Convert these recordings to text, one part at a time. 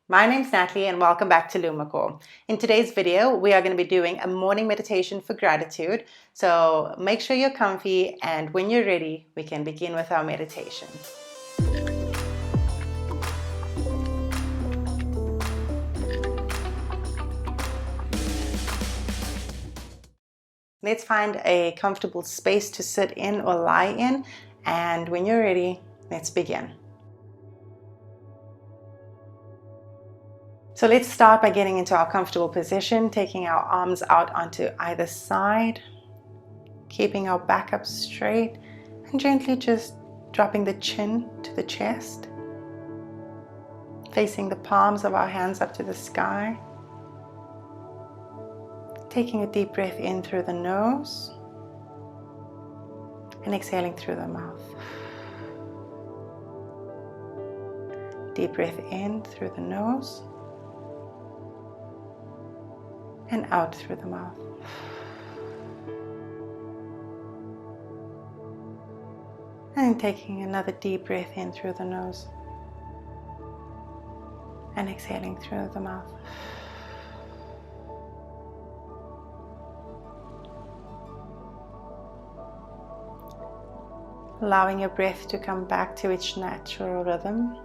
My name's Natalie and welcome back to Luma. In today's video, we are going to be doing a morning meditation for gratitude. So make sure you're comfy, and when you're ready, we can begin with our meditation. Let's find a comfortable space to sit in or lie in, and when you're ready, let's begin. So let's start by getting into our comfortable position, taking our arms out onto either side, keeping our back up straight, and gently just dropping the chin to the chest, facing the palms of our hands up to the sky, taking a deep breath in through the nose and exhaling through the mouth. Deep breath in through the nose and out through the mouth. And taking another deep breath in through the nose and exhaling through the mouth. Allowing your breath to come back to its natural rhythm,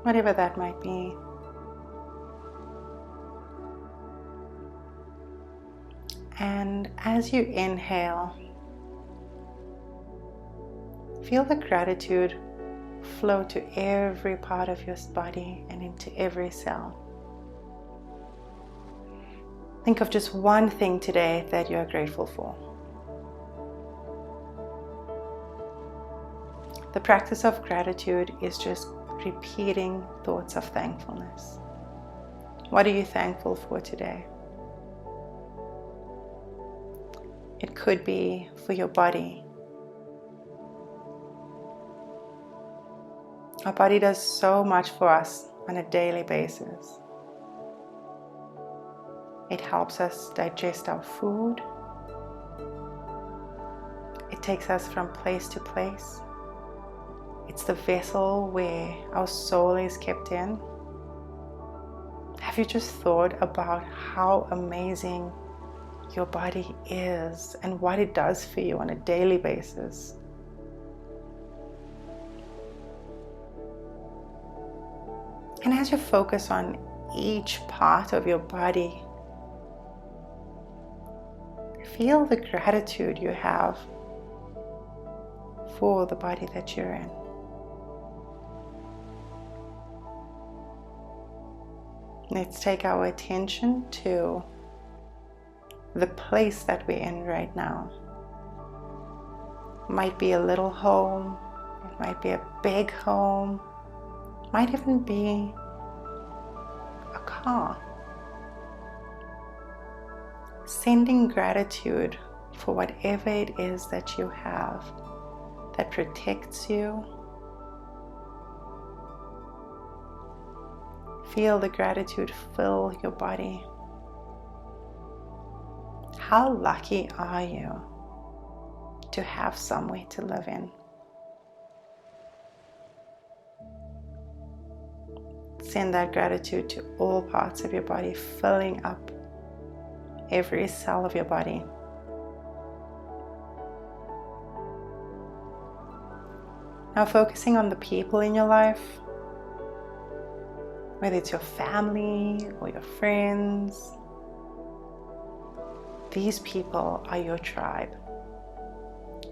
whatever that might be. And as you inhale, feel the gratitude flow to every part of your body and into every cell. Think of just one thing today that you are grateful for. The practice of gratitude is just repeating thoughts of thankfulness. What are you thankful for today? It could be for your body. Our body does so much for us on a daily basis. It helps us digest our food. It takes us from place to place. It's the vessel where our soul is kept in. Have you just thought about how amazing your body is and what it does for you on a daily basis? And as you focus on each part of your body, feel the gratitude you have for the body that you're in. Let's take our attention to the place that we're in right now. It might be a little home, it might be a big home, it might even be a car. Sending gratitude for whatever it is that you have that protects you. Feel the gratitude fill your body. How lucky are you to have somewhere to live in? Send that gratitude to all parts of your body, filling up every cell of your body. Now focusing on the people in your life, whether it's your family or your friends. These people are your tribe,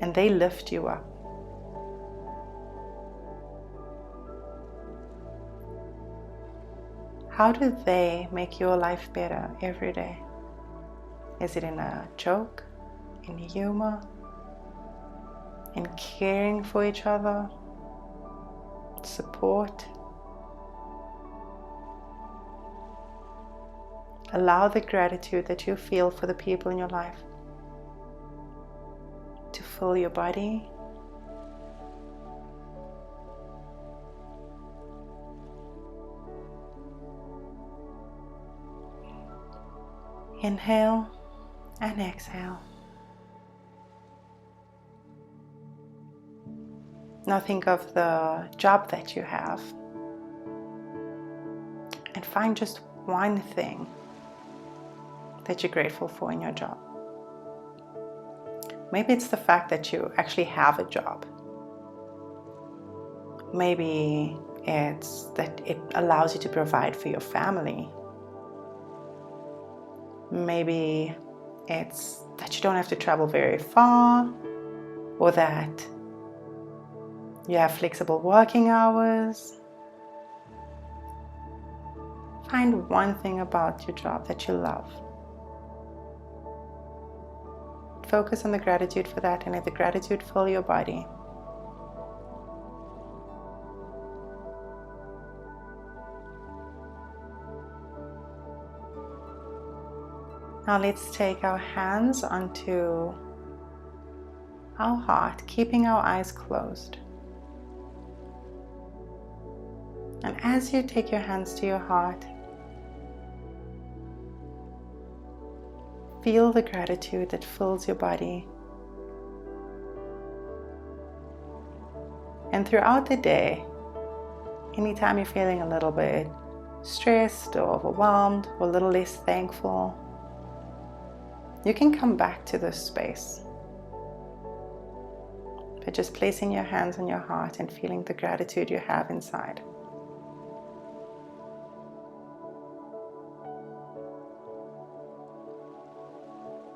and they lift you up. How do they make your life better every day? Is it in a joke, in humor, in caring for each other, support? Allow the gratitude that you feel for the people in your life to fill your body. Inhale and exhale. Now think of the job that you have, and find just one thing that you're grateful for in your job. Maybe it's the fact that you actually have a job. Maybe it's that it allows you to provide for your family. Maybe it's that you don't have to travel very far, or that you have flexible working hours. Find one thing about your job that you love. Focus on the gratitude for that, and let the gratitude fill your body. Now let's take our hands onto our heart, keeping our eyes closed. And as you take your hands to your heart, feel the gratitude that fills your body. And throughout the day, anytime you're feeling a little bit stressed or overwhelmed or a little less thankful, you can come back to this space by just placing your hands on your heart and feeling the gratitude you have inside.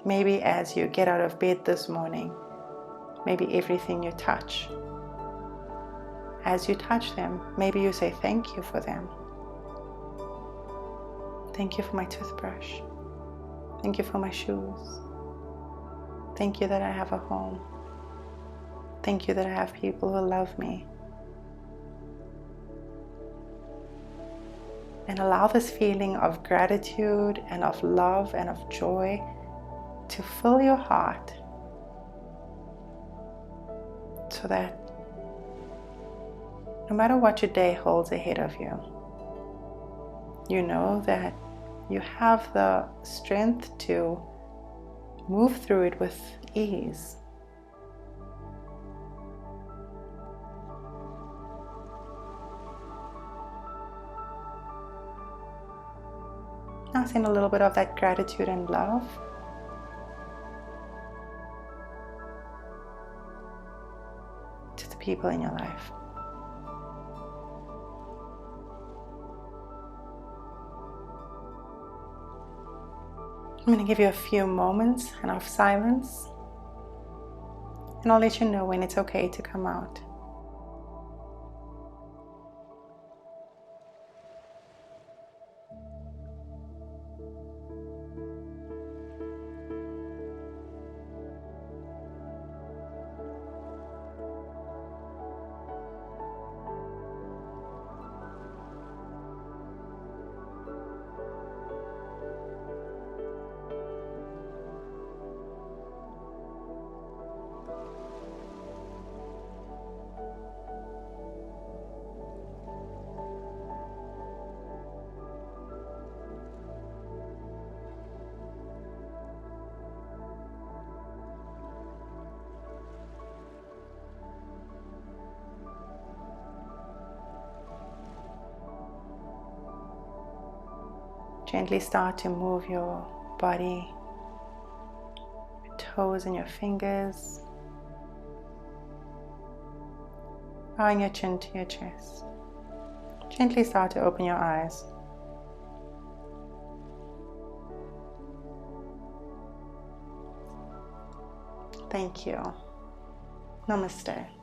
Maybe as you get out of bed this morning, maybe everything you touch, as you touch them, maybe you say thank you for them. Thank you for my toothbrush. Thank you for my shoes. Thank you that I have a home. Thank you that I have people who love me. And allow this feeling of gratitude and of love and of joy to fill your heart, so that no matter what your day holds ahead of you, you know that you have the strength to move through it with ease. Now send a little bit of that gratitude and love to the people in your life. I'm going to give you a few moments and of silence, and I'll let you know when it's okay to come out. Gently start to move your body, your toes and your fingers, bowing your chin to your chest. Gently start to open your eyes. Thank you. Namaste.